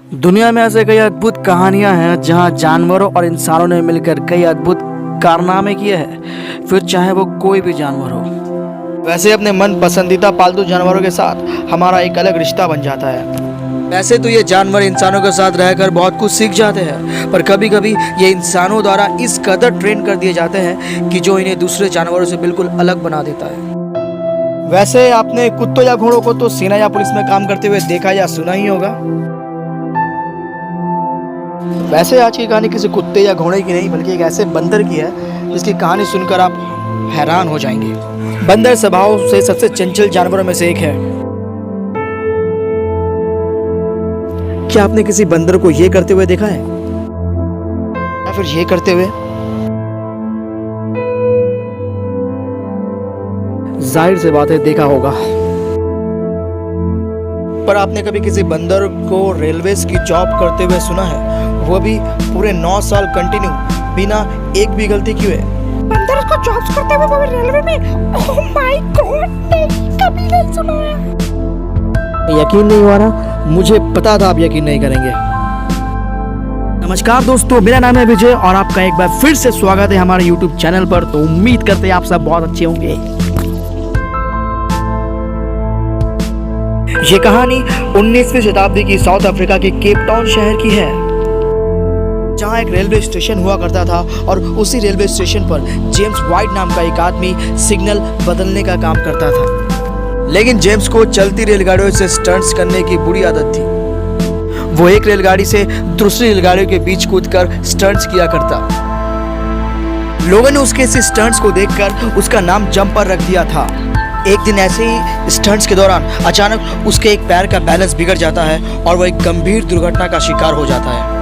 दुनिया में ऐसे कई अद्भुत कहानियां हैं जहां जानवरों और इंसानों ने मिलकर कई अद्भुत कारनामे किए हैं, फिर चाहे वो कोई भी जानवर हो। वैसे अपने मन पसंदीदा पालतू जानवरों के साथ हमारा एक अलग रिश्ता बन जाता है। वैसे तो ये जानवर इंसानों के साथ रहकर बहुत कुछ सीख जाते हैं, पर कभी कभी ये इंसानों द्वारा इस कदर ट्रेन कर दिए जाते हैं कि जो इन्हें दूसरे जानवरों से बिल्कुल अलग बना देता है। वैसे आपने कुत्तों या घोड़ों को तो सेना या पुलिस में काम करते हुए देखा या सुना ही होगा। वैसे आज की कहानी किसी कुत्ते या घोड़े की नहीं, बल्कि एक ऐसे बंदर की है जिसकी कहानी सुनकर आप हैरान हो जाएंगे। बंदर स्वभाव से सबसे चंचल जानवरों में से एक है। क्या आपने किसी बंदर को ये करते हुए देखा है या फिर ये करते हुए? जाहिर सी बात है देखा होगा, पर आपने कभी किसी बंदर को रेलवेज की जॉब करते हुए सुना है? वो भी पूरे 9 साल कंटिन्यू बिना एक भी गलती किए। बंदर को जॉब्स करते हुए वो भी रेलवे में? ओह माय गॉड, नहीं, कभी नहीं सुना है। यकीन नहीं हुआ ना? मुझे पता था आप यकीन नहीं करेंगे। नमस्कार दोस्तों, मेरा नाम है विजय और आपका एक बार फिर से स्वागत है हमारे YouTube चैनल पर। तो उम्मीद करते हैं आप सब बहुत अच्छे होंगे। ये कहानी 19वीं शताब्दी की साउथ अफ्रीका के केप टाउन शहर की है, जहां एक रेलवे स्टेशन हुआ करता था और उसी रेलवे स्टेशन पर जेम्स वाइट नाम का एक आदमी सिग्नल बदलने का काम करता था। लेकिन जेम्स को चलती रेलगाड़ियों से स्टंट्स करने की बुरी आदत थी। वो एक रेलगाड़ी से दूसरी रेलगाड़ियों के बीच कूदकर स्टंट्स किया करता। लोगों ने उसके इस स्टंट्स को देखकर उसका नाम जंपर रख दिया था। एक दिन ऐसे ही स्टंट्स के दौरान अचानक उसके एक पैर का बैलेंस बिगड़ जाता है और वह एक गंभीर दुर्घटना का शिकार हो जाता है।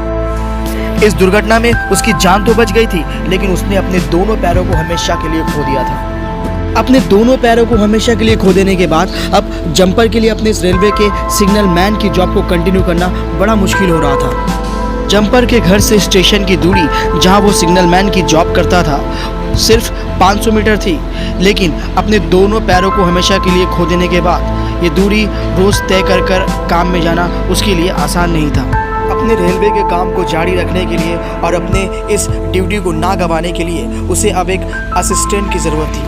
इस दुर्घटना में उसकी जान तो बच गई थी, लेकिन उसने अपने दोनों पैरों को हमेशा के लिए खो दिया था। अपने दोनों पैरों को हमेशा के लिए खो देने के बाद अब जंपर के लिए अपने इस रेलवे के सिग्नल मैन की जॉब को कंटिन्यू करना बड़ा मुश्किल हो रहा था। जंपर के घर से स्टेशन की दूरी जहां वो सिग्नल मैन की जॉब करता था सिर्फ 500 मीटर थी, लेकिन अपने दोनों पैरों को हमेशा के लिए खो देने के बाद ये दूरी रोज तय कर काम में जाना उसके लिए आसान नहीं था। अपने रेलवे के काम को जारी रखने के लिए और अपने इस ड्यूटी को ना गंवाने के लिए उसे अब एक असिस्टेंट की ज़रूरत थी।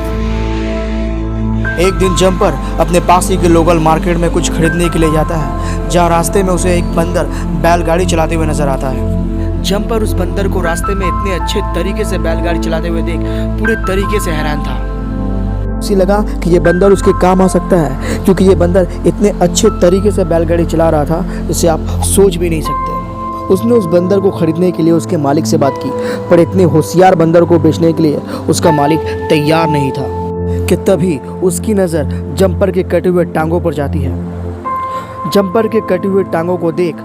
एक दिन जंपर अपने पास ही के लोकल मार्केट में कुछ खरीदने के लिए जाता है, जहाँ रास्ते में उसे एक बंदर बैलगाड़ी चलाते हुए नजर आता है। जंपर उस बंदर को रास्ते में इतने अच्छे तरीके से बैलगाड़ी चलाते हुए देख पूरे तरीके से हैरान था। उसे लगा कि ये बंदर उसके काम आ सकता है, क्योंकि ये बंदर इतने अच्छे तरीके से बैलगाड़ी चला रहा था जिसे आप सोच भी नहीं सकते। उसने उस बंदर को खरीदने के लिए उसके मालिक से बात की, पर इतने होशियार बंदर को बेचने के लिए उसका मालिक तैयार नहीं था कि तभी उसकी नज़र जंपर के कटे हुए टांगों पर जाती है। जंपर के कटे हुए टांगों को देख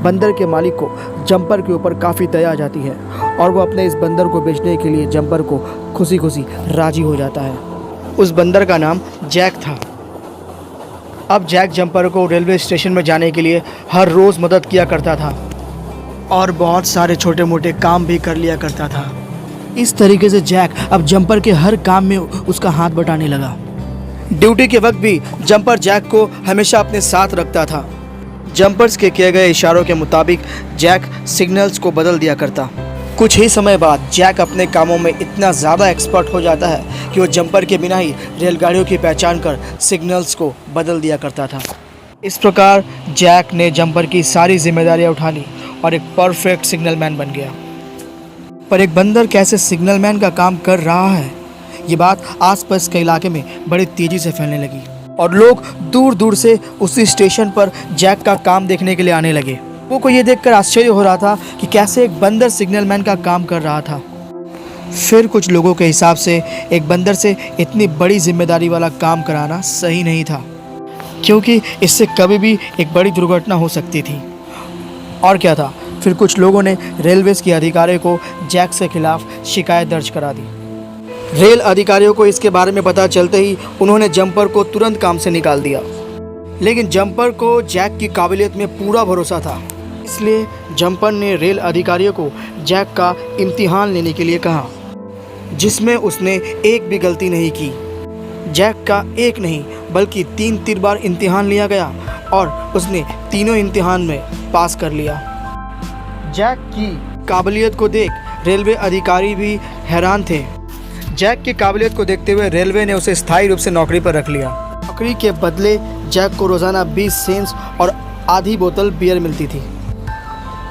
बंदर के मालिक को जंपर के ऊपर काफ़ी दया आ जाती है और वो अपने इस बंदर को बेचने के लिए जंपर को खुशी खुशी राजी हो जाता है। उस बंदर का नाम जैक था। अब जैक जंपर को रेलवे स्टेशन में जाने के लिए हर रोज़ मदद किया करता था और बहुत सारे छोटे मोटे काम भी कर लिया करता था। इस तरीके से जैक अब जंपर के हर काम में उसका हाथ बटाने लगा। ड्यूटी के वक्त भी जंपर जैक को हमेशा अपने साथ रखता था। जंपर्स के किए गए इशारों के मुताबिक जैक सिग्नल्स को बदल दिया करता। कुछ ही समय बाद जैक अपने कामों में इतना ज़्यादा एक्सपर्ट हो जाता है कि वो जंपर के बिना ही रेलगाड़ियों की पहचान कर सिग्नल्स को बदल दिया करता था। इस प्रकार जैक ने जंपर की सारी जिम्मेदारियां उठा ली और एक परफेक्ट सिग्नल मैन बन गया। पर एक बंदर कैसे सिग्नल मैन का काम कर रहा है, ये बात आसपास के इलाके में बड़ी तेज़ी से फैलने लगी और लोग दूर दूर से उसी स्टेशन पर जैक का काम देखने के लिए आने लगे। वो को ये देखकर आश्चर्य हो रहा था कि कैसे एक बंदर सिग्नल मैन का काम कर रहा था। फिर कुछ लोगों के हिसाब से एक बंदर से इतनी बड़ी जिम्मेदारी वाला काम कराना सही नहीं था, क्योंकि इससे कभी भी एक बड़ी दुर्घटना हो सकती थी। और क्या था, फिर कुछ लोगों ने रेलवेज के अधिकारियों को जैक के खिलाफ शिकायत दर्ज करा दी। रेल अधिकारियों को इसके बारे में पता चलते ही उन्होंने जंपर को तुरंत काम से निकाल दिया। लेकिन जंपर को जैक की काबिलियत में पूरा भरोसा था, इसलिए जंपर ने रेल अधिकारियों को जैक का इम्तिहान लेने के लिए कहा, जिसमें उसने एक भी गलती नहीं की। जैक का एक नहीं बल्कि 3 बार इम्तिहान लिया गया और उसने तीनों इम्तिहान में पास कर लिया। जैक की काबिलियत को देख रेलवे अधिकारी भी हैरान थे। जैक की काबिलियत को देखते हुए रेलवे ने उसे स्थायी रूप से नौकरी पर रख लिया। नौकरी के बदले जैक को रोज़ाना 20 सेंट्स और आधी बोतल बियर मिलती थी।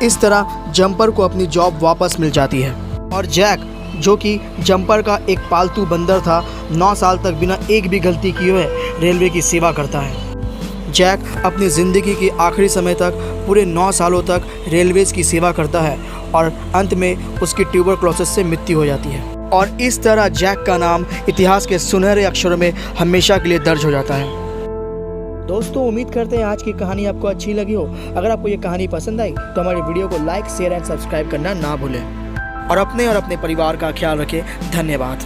इस तरह जंपर को अपनी जॉब वापस मिल जाती है और जैक, जो कि जंपर का एक पालतू बंदर था, 9 साल तक बिना एक भी गलती किए हुए रेलवे की सेवा करता है। जैक अपनी ज़िंदगी के आखिरी समय तक पूरे 9 सालों तक रेलवेज़ की सेवा करता है और अंत में उसकी ट्यूबरक्लोसिस से मृत्यु हो जाती है। और इस तरह जैक का नाम इतिहास के सुनहरे अक्षरों में हमेशा के लिए दर्ज हो जाता है। दोस्तों, उम्मीद करते हैं आज की कहानी आपको अच्छी लगी हो। अगर आपको ये कहानी पसंद आई तो हमारी वीडियो को लाइक, शेयर एंड सब्सक्राइब करना ना भूलें और अपने परिवार का ख्याल रखें। धन्यवाद।